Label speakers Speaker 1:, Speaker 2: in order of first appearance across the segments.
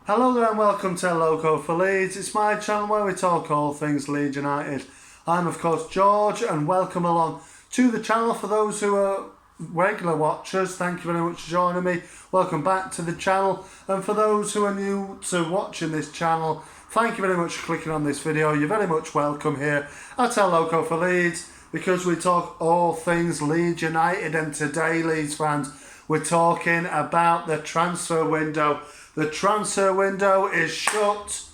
Speaker 1: Hello there and welcome to Loco for Leeds. It's my channel where we talk all things Leeds United. I'm of course George and welcome along to the channel. For those who are regular watchers, thank you very much for joining me. Welcome back to the channel, and for those who are new to watching this channel, thank you very much for clicking on this video. You're very much welcome here at Loco for Leeds, because we talk all things Leeds United. And today, Leeds fans, we're talking about the transfer window. The transfer window is shut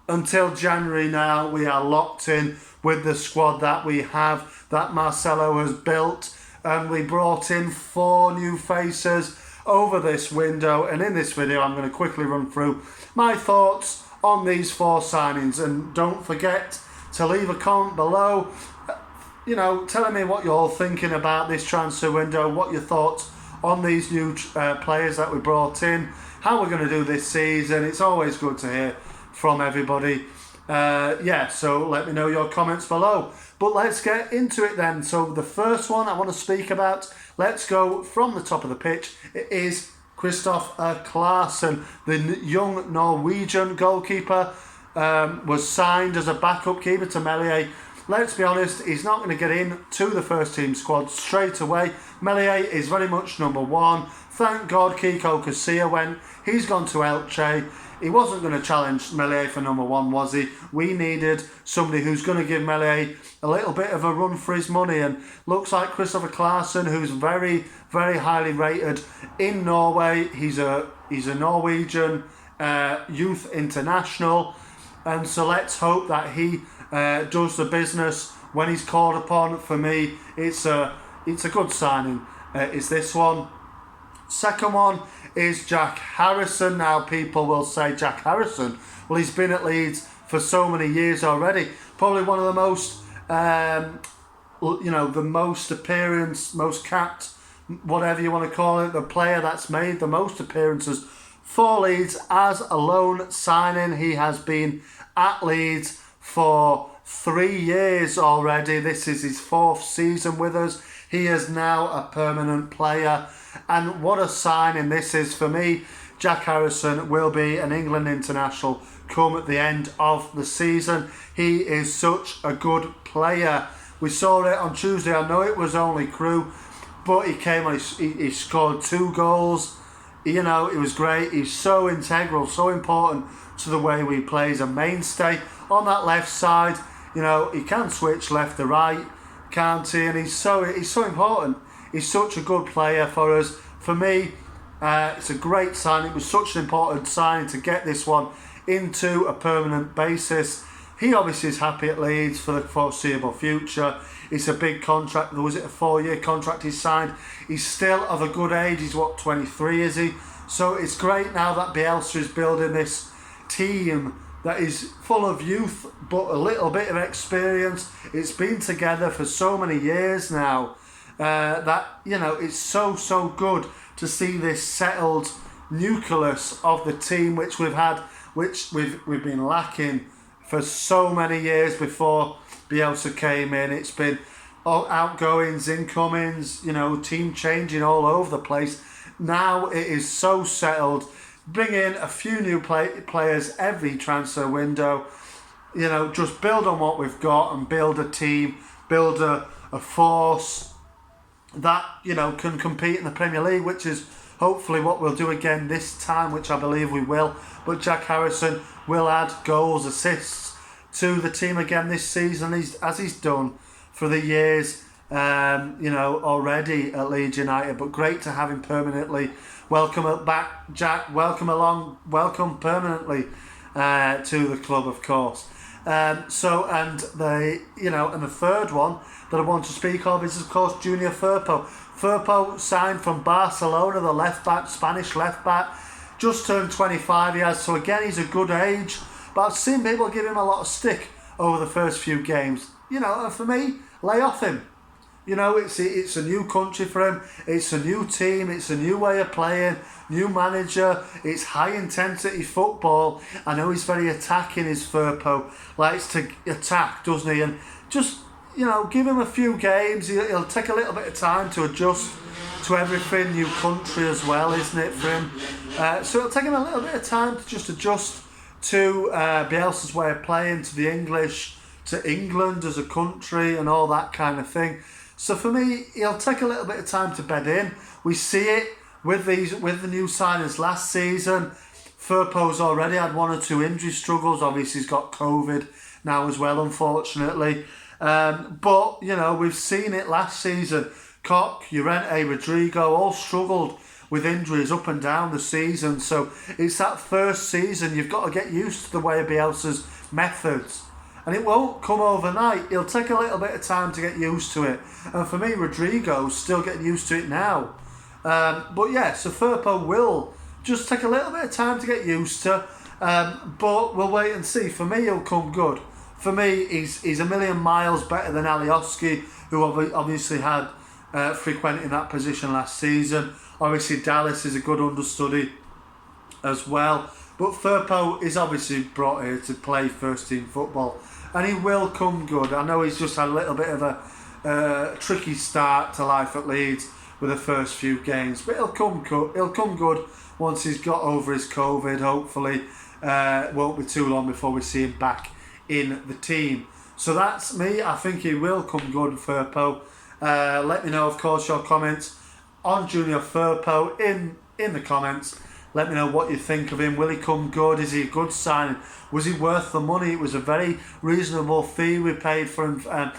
Speaker 1: until January now. We are locked in with the squad that we have, that Marcelo has built, and we brought in 4 new faces over this window. And in this video, I'm going to quickly run through my thoughts on these 4 signings. And don't forget to leave a comment below, telling me what you're thinking about this transfer window, what your thoughts on these new players that we brought in, how we're going to do this season. It's always good to hear from everybody. So let me know your comments below. But let's get into it then. So the first one I want to speak about, let's go from the top of the pitch. It is Kristoffer Claesson, the young Norwegian goalkeeper, was signed as a backup keeper to Meslier. Let's be honest, he's not going to get in to the first team squad straight away. Meslier is very much number 1. Thank God Kiko Casilla went. He's gone to Elche. He wasn't going to challenge Meslier for number 1, was he? We needed somebody who's going to give Meslier a little bit of a run for his money. And looks like Kristoffer Claesson, who's very, very highly rated in Norway. He's a Norwegian youth international. And so let's hope that he does the business when he's called upon. For me, it's a good signing. It's this one. Second one is Jack Harrison. Now people will say, Jack Harrison, well, he's been at Leeds for so many years already. Probably one of the most, the most appearance, most capped, whatever you want to call it, the player that's made the most appearances for Leeds as a loan signing. He has been at Leeds for 3 years already. This is his 4th season with us. He is now a permanent player. And what a signing this is for me. Jack Harrison will be an England international come at the end of the season. He is such a good player. We saw it on Tuesday. I know it was only crew, but he came on, he scored 2 goals. It was great. He's so integral, so important to the way we play. He's a mainstay on that left side. He can switch left to right, can't he? And he's so important. He's such a good player for us. For me, it's a great signing. It was such an important signing to get this one into a permanent basis. He obviously is happy at Leeds for the foreseeable future. It's a big contract. Was it a 4-year contract he signed? He's still of a good age. He's 23, is he? So it's great now that Bielsa is building this team that is full of youth but a little bit of experience. It's been together for so many years now. It's so good to see this settled nucleus of the team which we've been lacking for so many years before Bielsa came in. It's been outgoings, incomings, team changing all over the place. Now it is so settled. Bring in a few new players every transfer window. Just build on what we've got and build a team, build a force that can compete in the Premier League, which is hopefully what we'll do again this time, which I believe we will. But Jack Harrison will add goals, assists to the team again this season, as he's done for the years already at Leeds United. But great to have him permanently. Welcome back, Jack. Welcome along. Welcome permanently to the club, of course. And the third one that I want to speak of is, of course, Junior Firpo. Firpo signed from Barcelona, the left-back, Spanish left-back. Just turned 25 he has, so again, he's a good age. But I've seen people give him a lot of stick over the first few games. And for me, lay off him. It's a new country for him. It's a new team. It's a new way of playing. New manager. It's high intensity football. I know he's very attacking, his Firpo. Likes to attack, doesn't he? And just, give him a few games. He'll take a little bit of time to adjust to everything, new country as well, isn't it, for him? So it'll take him a little bit of time to just adjust to Bielsa's way of playing, to the English, to England as a country and all that kind of thing. So for me, he'll take a little bit of time to bed in. We see it with the new signings last season. Firpo's already had 1 or 2 injury struggles. Obviously, he's got COVID now as well, unfortunately. But, you know, we've seen it last season. Koch, Llorente, Rodrigo all struggled with injuries up and down the season. So it's that first season you've got to get used to the way of Bielsa's methods. And it won't come overnight. It'll take a little bit of time to get used to it. And for me, Rodrigo's still getting used to it now. But yeah, so Firpo will just take a little bit of time to get used to. But we'll wait and see. For me, he'll come good. For me, he's a million miles better than Alioski, who obviously had frequenting that position last season. Obviously, Dallas is a good understudy as well. But Firpo is obviously brought here to play first team football. And he will come good. I know he's just had a little bit of a tricky start to life at Leeds with the first few games. But he'll come good once he's got over his COVID, hopefully. Won't be too long before we see him back in the team. So that's me. I think he will come good, Firpo. Let me know, of course, your comments on Junior Firpo in the comments. Let me know what you think of him. Will he come good? Is he a good signing? Was he worth the money? It was a very reasonable fee we paid for him,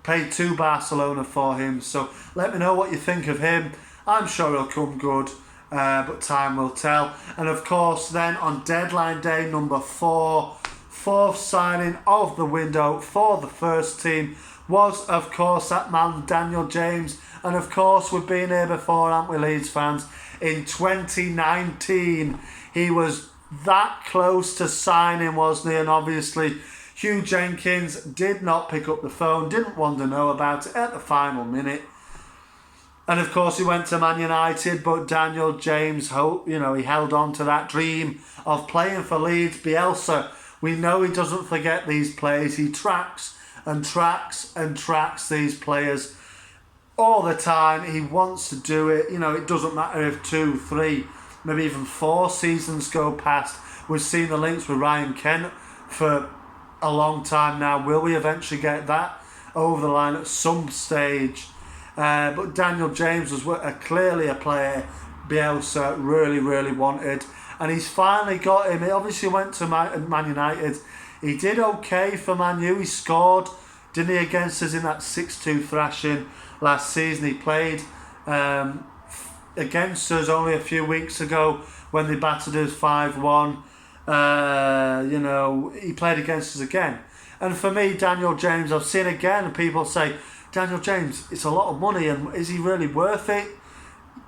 Speaker 1: paid to Barcelona for him. So let me know what you think of him. I'm sure he'll come good, but time will tell. And of course, then on deadline day number 4, fourth signing of the window for the first team was, of course, that man Daniel James. And of course, we've been here before, haven't we, Leeds fans? In 2019, he was that close to signing, wasn't he? And obviously, Hugh Jenkins did not pick up the phone, didn't want to know about it at the final minute. And of course, he went to Man United, but Daniel James, he held on to that dream of playing for Leeds. Bielsa, we know he doesn't forget these players. He tracks and tracks and tracks these players all the time. He wants to do it. You know, it doesn't matter if 2, 3, maybe even 4 seasons go past. We've seen the links with Ryan Kent for a long time now. Will we eventually get that over the line at some stage? But Daniel James was clearly a player Bielsa really, really wanted. And he's finally got him. He obviously went to Man United. He did okay for Man U. He scored, didn't he, against us in that 6-2 thrashing last season. He played against us only a few weeks ago when they battered us 5-1. He played against us again. And for me, Daniel James, I've seen again people say, Daniel James, it's a lot of money, and is he really worth it?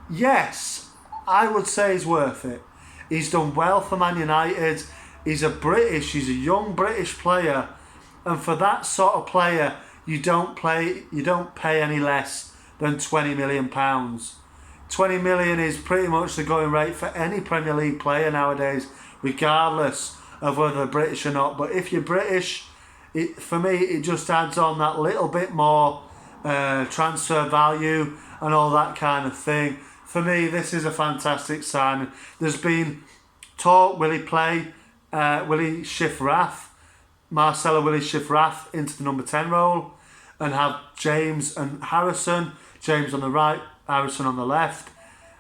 Speaker 1: Yes, I would say he's worth it. He's done well for Man United. He's a young British player, and for that sort of player, you don't pay any less than £20 million. 20 million is pretty much the going rate for any Premier League player nowadays, regardless of whether they're British or not. But if you're British, for me, it just adds on that little bit more transfer value and all that kind of thing. For me, this is a fantastic signing. There's been talk, will he play? Will he shift Marcelo, will he shift Raf into the number 10 role and have James and Harrison? James on the right, Harrison on the left.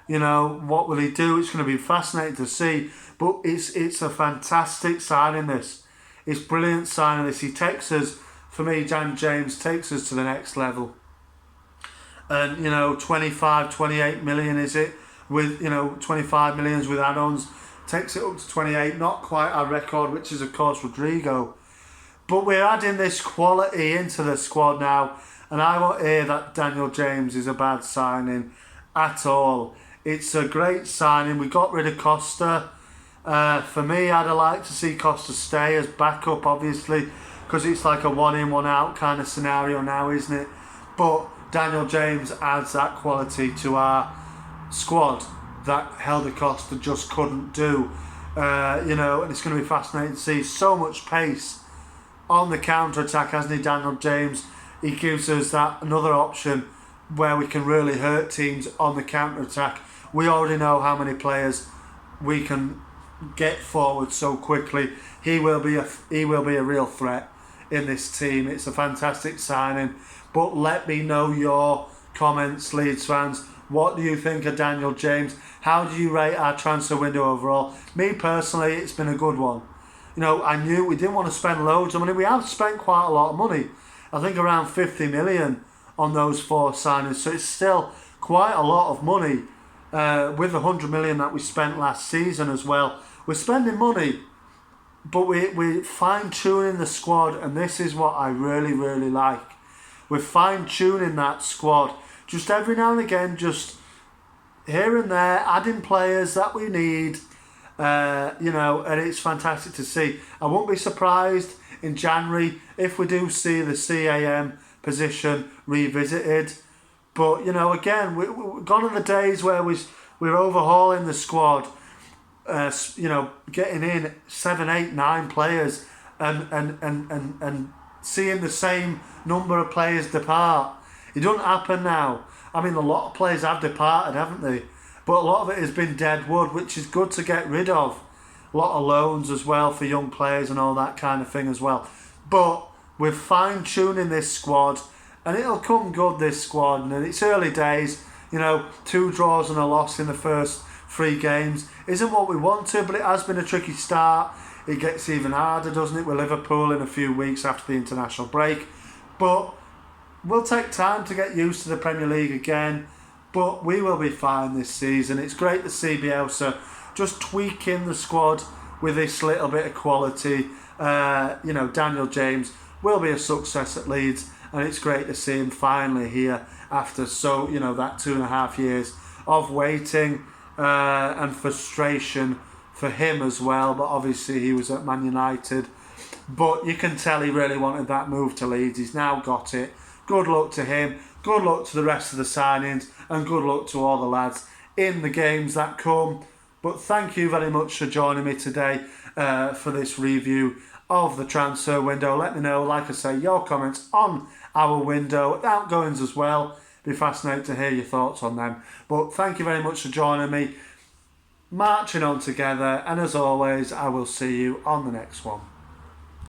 Speaker 1: You know, what will he do? It's going to be fascinating to see. But it's a fantastic signing, this. It's brilliant signing, this. He takes us, for me, Dan James takes us to the next level. And, 25, 28 million is it? With, 25 millions with add-ons. Takes it up to 28, not quite our record, which is, of course, Rodrigo. But we're adding this quality into the squad now. And I won't hear that Daniel James is a bad signing at all. It's a great signing. We got rid of Costa. For me, I'd like to see Costa stay as backup, obviously, because it's like a one in, one out kind of scenario now, isn't it? But Daniel James adds that quality to our squad that Helder Costa just couldn't do. And it's going to be fascinating to see. So much pace on the counter-attack, hasn't he, Daniel James? He gives us that another option where we can really hurt teams on the counter-attack. We already know how many players we can get forward so quickly. He will be a real threat in this team. It's a fantastic signing. But let me know your comments, Leeds fans. What do you think of Daniel James? How do you rate our transfer window overall? Me personally, it's been a good one. You know, I knew we didn't want to spend loads of money. We have spent quite a lot of money. I think around 50 million on those 4 signings. So it's still quite a lot of money with the 100 million that we spent last season as well. We're spending money, but we're fine-tuning the squad, and this is what I really, really like. We're fine-tuning that squad. Just every now and again, just here and there, adding players that we need, you know, and it's fantastic to see. I won't be surprised in January if we do see the CAM position revisited. But, you know, again, we're gone are the days where we're overhauling the squad, you know, getting in 7, 8, 9 players and seeing the same number of players depart. It doesn't happen now. I mean, a lot of players have departed, haven't they? But a lot of it has been dead wood, which is good to get rid of. A lot of loans as well for young players and all that kind of thing as well. But we're fine-tuning this squad, and it'll come good, this squad. And it's early days. You know, 2 draws and a loss in the first 3 games isn't what we want to, but it has been a tricky start. It gets even harder, doesn't it, with Liverpool in a few weeks after the international break. But we'll take time to get used to the Premier League again, but we will be fine this season. It's great to see Bielsa just tweaking the squad with this little bit of quality. You know, Daniel James will be a success at Leeds, and it's great to see him finally here after you know, that 2.5 years of waiting and frustration for him as well. But obviously he was at Man United. But you can tell he really wanted that move to Leeds. He's now got it. Good luck to him. Good luck to the rest of the signings, and good luck to all the lads in the games that come. But thank you very much for joining me today for this review of the transfer window. Let me know, like I say, your comments on our window, outgoings as well. Be fascinating to hear your thoughts on them. But thank you very much for joining me. Marching on together, and as always, I will see you on the next one.